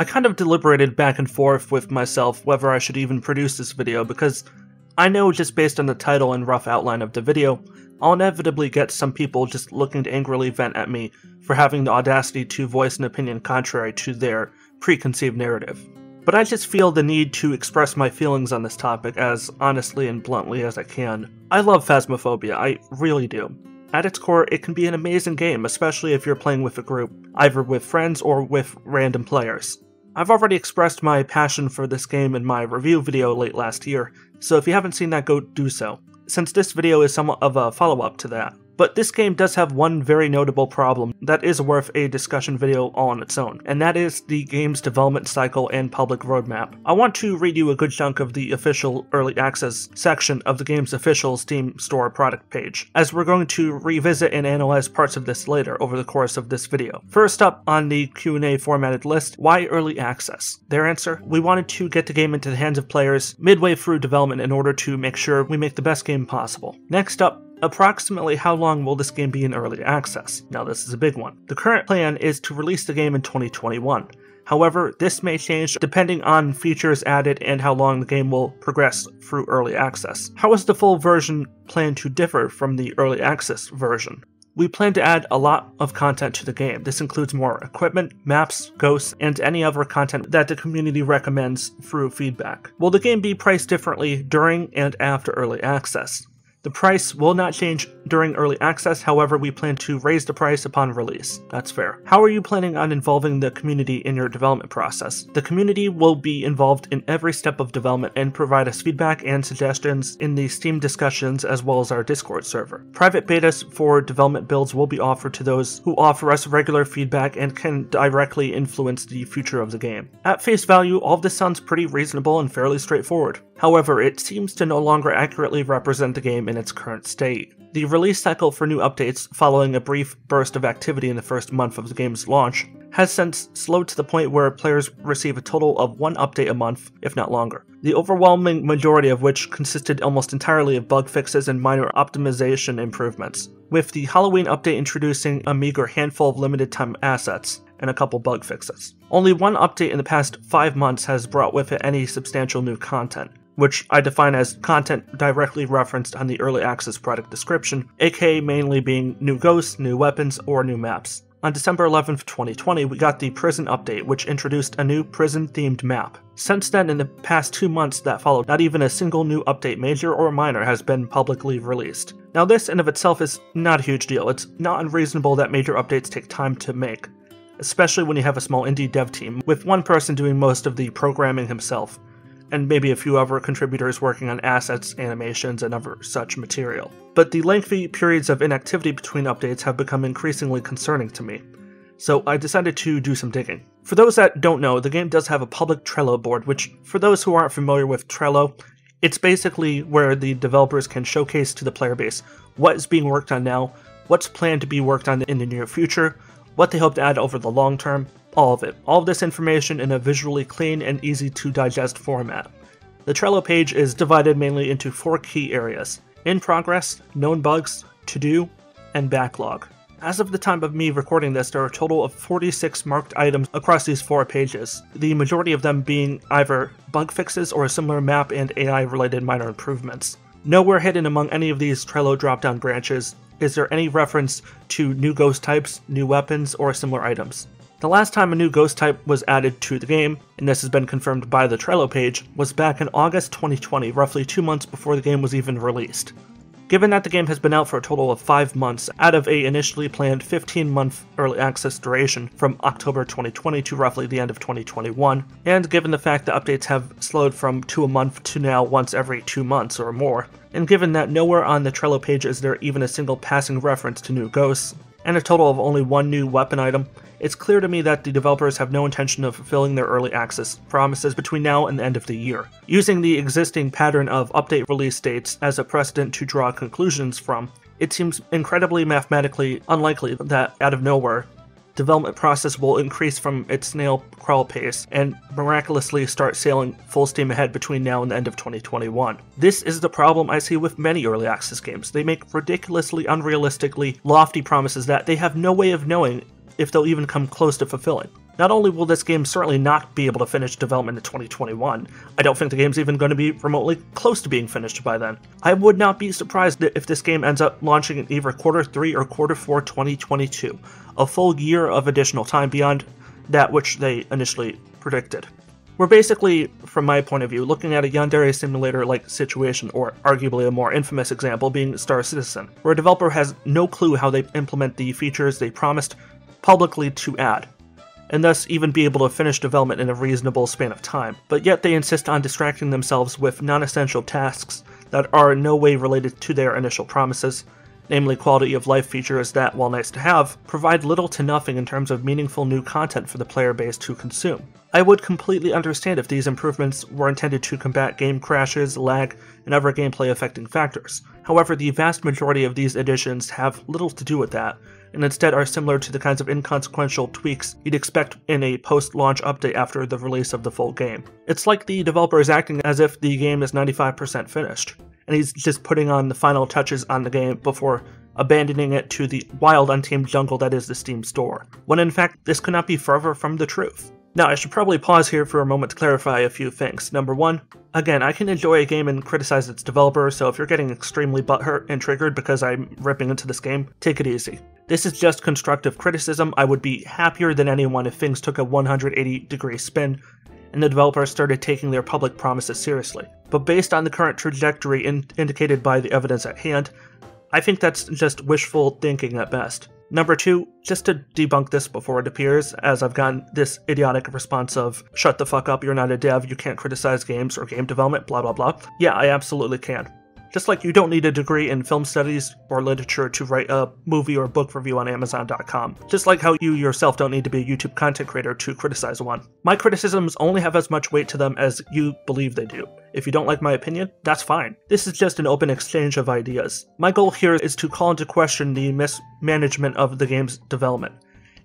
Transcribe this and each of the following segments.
I kind of deliberated back and forth with myself whether I should even produce this video because I know just based on the title and rough outline of the video, I'll inevitably get some people just looking to angrily vent at me for having the audacity to voice an opinion contrary to their preconceived narrative. But I just feel the need to express my feelings on this topic as honestly and bluntly as I can. I love Phasmophobia, I really do. At its core, it can be an amazing game, especially if you're playing with a group, either with friends or with random players. I've already expressed my passion for this game in my review video late last year, so if you haven't seen that, go do so, since this video is somewhat of a follow-up to that. But this game does have one very notable problem that is worth a discussion video all on its own, and that is the game's development cycle and public roadmap. I want to read you a good chunk of the official early access section of the game's official Steam store product page, as we're going to revisit and analyze parts of this later over the course of this video. First up on the Q&A formatted list, why early access? Their answer, we wanted to get the game into the hands of players midway through development in order to make sure we make the best game possible. Next up, approximately how long will this game be in early access? Now this is a big one. The current plan is to release the game in 2021. However, this may change depending on features added and how long the game will progress through early access. How is the full version planned to differ from the early access version? We plan to add a lot of content to the game. This includes more equipment, maps, ghosts, and any other content that the community recommends through feedback. Will the game be priced differently during and after early access? The price will not change during early access, however we plan to raise the price upon release. That's fair. How are you planning on involving the community in your development process? The community will be involved in every step of development and provide us feedback and suggestions in the Steam discussions as well as our Discord server. Private betas for development builds will be offered to those who offer us regular feedback and can directly influence the future of the game. At face value, all of this sounds pretty reasonable and fairly straightforward. However, it seems to no longer accurately represent the game in its current state. The release cycle for new updates, following a brief burst of activity in the first month of the game's launch, has since slowed to the point where players receive a total of one update a month, if not longer. The overwhelming majority of which consisted almost entirely of bug fixes and minor optimization improvements, with the Halloween update introducing a meager handful of limited time assets and a couple bug fixes. Only one update in the past 5 months has brought with it any substantial new content, which I define as content directly referenced on the early access product description, aka mainly being new ghosts, new weapons, or new maps. On December 11th, 2020, we got the Prison update, which introduced a new prison-themed map. Since then, in the past 2 months that followed, not even a single new update, major or minor, has been publicly released. Now this in of itself is not a huge deal. It's not unreasonable that major updates take time to make, especially when you have a small indie dev team, with one person doing most of the programming himself, and maybe a few other contributors working on assets, animations, and other such material. But the lengthy periods of inactivity between updates have become increasingly concerning to me, so I decided to do some digging. For those that don't know, the game does have a public Trello board, which, for those who aren't familiar with Trello, it's basically where the developers can showcase to the player base what is being worked on now, what's planned to be worked on in the near future, what they hope to add over the long term, all of it. All of this information in a visually clean and easy to digest format. The Trello page is divided mainly into 4 key areas: in progress, known bugs, to do, and backlog. As of the time of me recording this, there are a total of 46 marked items across these 4 pages, the majority of them being either bug fixes or a similar map and AI related minor improvements. Nowhere hidden among any of these Trello drop-down branches is there any reference to new ghost types, new weapons, or similar items. The last time a new ghost type was added to the game, and this has been confirmed by the Trello page, was back in August 2020, roughly 2 months before the game was even released. Given that the game has been out for a total of 5 months out of a initially planned 15-month early access duration from October 2020 to roughly the end of 2021, and given the fact that updates have slowed from 2 a month to now once every 2 months or more, and given that nowhere on the Trello page is there even a single passing reference to new ghosts, and a total of only 1 new weapon item, it's clear to me that the developers have no intention of fulfilling their early access promises between now and the end of the year. Using the existing pattern of update release dates as a precedent to draw conclusions from, it seems incredibly mathematically unlikely that, out of nowhere, development process will increase from its snail crawl pace and miraculously start sailing full steam ahead between now and the end of 2021. This is the problem I see with many early access games. They make ridiculously unrealistically lofty promises that they have no way of knowing if they'll even come close to fulfilling. Not only will this game certainly not be able to finish development in 2021, I don't think the game's even going to be remotely close to being finished by then. I would not be surprised if this game ends up launching in either Q3 or Q4 2022, a full year of additional time beyond that which they initially predicted. We're basically, from my point of view, looking at a yandere simulator-like situation, or arguably a more infamous example being Star Citizen, where a developer has no clue how they implement the features they promised publicly to add, and thus even be able to finish development in a reasonable span of time, but yet they insist on distracting themselves with non-essential tasks that are in no way related to their initial promises, namely quality of life features that, while nice to have, provide little to nothing in terms of meaningful new content for the player base to consume. I would completely understand if these improvements were intended to combat game crashes, lag, and other gameplay affecting factors. However, the vast majority of these additions have little to do with that, and instead are similar to the kinds of inconsequential tweaks you'd expect in a post-launch update after the release of the full game. It's like the developer is acting as if the game is 95% finished, and he's just putting on the final touches on the game before abandoning it to the wild, untamed jungle that is the Steam store, when in fact this could not be further from the truth. Now, I should probably pause here for a moment to clarify a few things. Number one, again, I can enjoy a game and criticize its developer, so if you're getting extremely butthurt and triggered because I'm ripping into this game, take it easy. This is just constructive criticism. I would be happier than anyone if things took a 180-degree spin and the developers started taking their public promises seriously. But based on the current trajectory indicated by the evidence at hand, I think that's just wishful thinking at best. Number two, just to debunk this before it appears, as I've gotten this idiotic response of, shut the fuck up, you're not a dev, you can't criticize games or game development, blah blah blah. Yeah, I absolutely can. Just like you don't need a degree in film studies or literature to write a movie or book review on Amazon.com. Just like how you yourself don't need to be a YouTube content creator to criticize one. My criticisms only have as much weight to them as you believe they do. If you don't like my opinion, that's fine. This is just an open exchange of ideas. My goal here is to call into question the mismanagement of the game's development,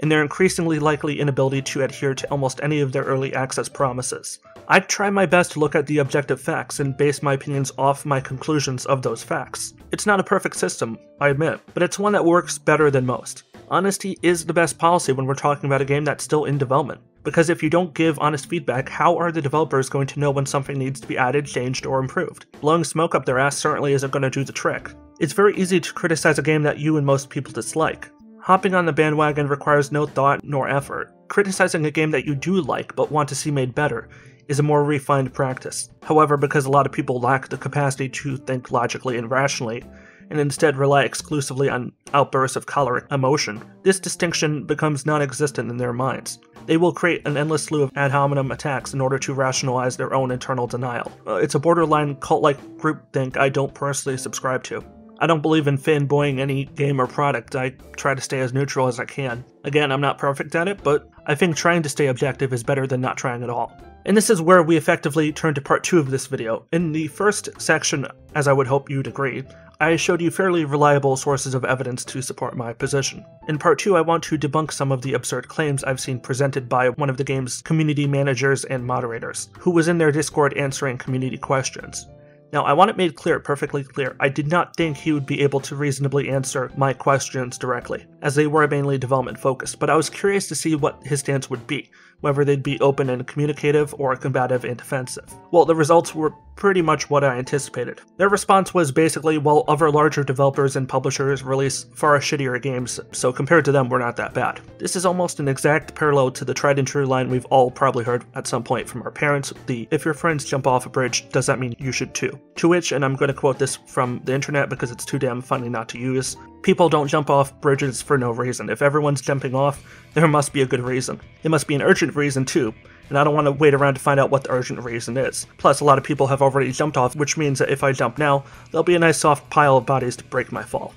and their increasingly likely inability to adhere to almost any of their early access promises. I try my best to look at the objective facts and base my opinions off my conclusions of those facts. It's not a perfect system, I admit, but it's one that works better than most. Honesty is the best policy when we're talking about a game that's still in development, because if you don't give honest feedback, how are the developers going to know when something needs to be added, changed, or improved? Blowing smoke up their ass certainly isn't going to do the trick. It's very easy to criticize a game that you and most people dislike. Hopping on the bandwagon requires no thought nor effort. Criticizing a game that you do like but want to see made better is a more refined practice. However, because a lot of people lack the capacity to think logically and rationally, and instead rely exclusively on outbursts of choleric emotion, this distinction becomes non-existent in their minds. They will create an endless slew of ad hominem attacks in order to rationalize their own internal denial. It's a borderline cult-like groupthink I don't personally subscribe to. I don't believe in fanboying any game or product. I try to stay as neutral as I can. Again, I'm not perfect at it, but I think trying to stay objective is better than not trying at all. And this is where we effectively turn to part 2 of this video. In the first section, as I would hope you'd agree, I showed you fairly reliable sources of evidence to support my position. In part 2, I want to debunk some of the absurd claims I've seen presented by one of the game's community managers and moderators, who was in their Discord answering community questions. Now, I want it made clear, perfectly clear, I did not think he would be able to reasonably answer my questions directly, as they were mainly development focused, but I was curious to see what his stance would be, whether they'd be open and communicative or combative and defensive. Well, the results were pretty much what I anticipated. Their response was basically, well, other larger developers and publishers release far shittier games, so compared to them, we're not that bad. This is almost an exact parallel to the tried and true line we've all probably heard at some point from our parents, the if your friends jump off a bridge, does that mean you should too? To which, and I'm going to quote this from the internet because it's too damn funny not to use, people don't jump off bridges for no reason. If everyone's jumping off, there must be a good reason. It must be an urgent reason too, and I don't want to wait around to find out what the urgent reason is. Plus, a lot of people have already jumped off, which means that if I jump now, there'll be a nice soft pile of bodies to break my fall.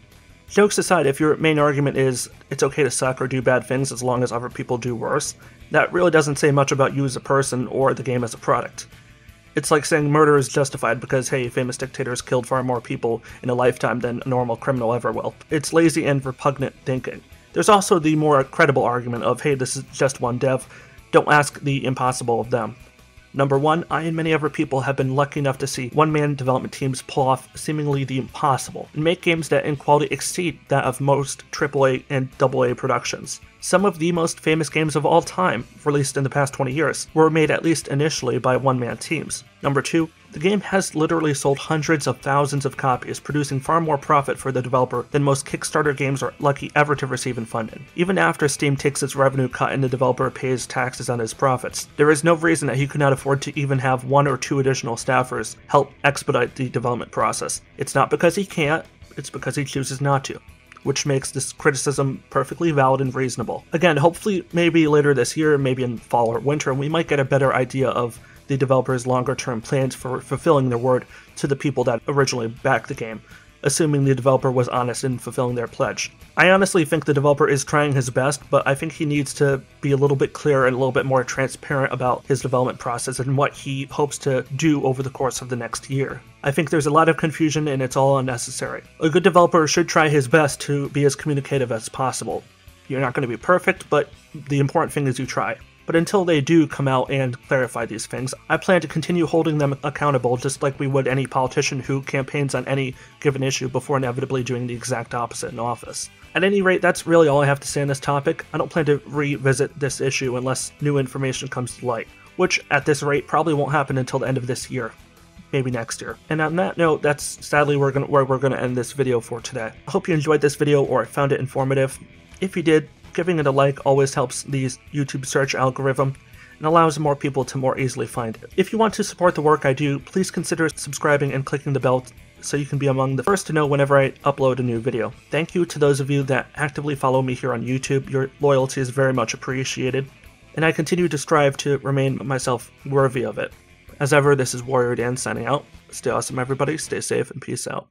Jokes aside, if your main argument is it's okay to suck or do bad things as long as other people do worse, that really doesn't say much about you as a person or the game as a product. It's like saying murder is justified because, hey, famous dictators killed far more people in a lifetime than a normal criminal ever will. It's lazy and repugnant thinking. There's also the more credible argument of, hey, this is just one dev, don't ask the impossible of them. Number 1, I and many other people have been lucky enough to see one-man development teams pull off seemingly the impossible, and make games that in quality exceed that of most AAA and AA productions. Some of the most famous games of all time, released in the past 20 years, were made at least initially by one-man teams. Number 2, the game has literally sold hundreds of thousands of copies, producing far more profit for the developer than most Kickstarter games are lucky ever to receive in funding. Even after Steam takes its revenue cut and the developer pays taxes on his profits, there is no reason that he could not afford to even have 1 or 2 additional staffers help expedite the development process. It's not because he can't, it's because he chooses not to, which makes this criticism perfectly valid and reasonable. Again, hopefully maybe later this year, maybe in fall or winter, we might get a better idea of the developers' longer-term plans for fulfilling their word to the people that originally backed the game, assuming the developer was honest in fulfilling their pledge. I honestly think the developer is trying his best, but I think he needs to be a little bit clearer and a little bit more transparent about his development process and what he hopes to do over the course of the next year. I think there's a lot of confusion and it's all unnecessary. A good developer should try his best to be as communicative as possible. You're not going to be perfect, but the important thing is you try. But until they do come out and clarify these things, I plan to continue holding them accountable just like we would any politician who campaigns on any given issue before inevitably doing the exact opposite in office. At any rate, that's really all I have to say on this topic. I don't plan to revisit this issue unless new information comes to light, which at this rate probably won't happen until the end of this year. Maybe next year. And on that note, that's sadly where we're going to end this video for today. I hope you enjoyed this video or found it informative. If you did, giving it a like always helps the YouTube search algorithm and allows more people to more easily find it. If you want to support the work I do, please consider subscribing and clicking the bell so you can be among the first to know whenever I upload a new video. Thank you to those of you that actively follow me here on YouTube. Your loyalty is very much appreciated, and I continue to strive to remain myself worthy of it. As ever, this is Warrior Dan signing out. Stay awesome, everybody. Stay safe and peace out.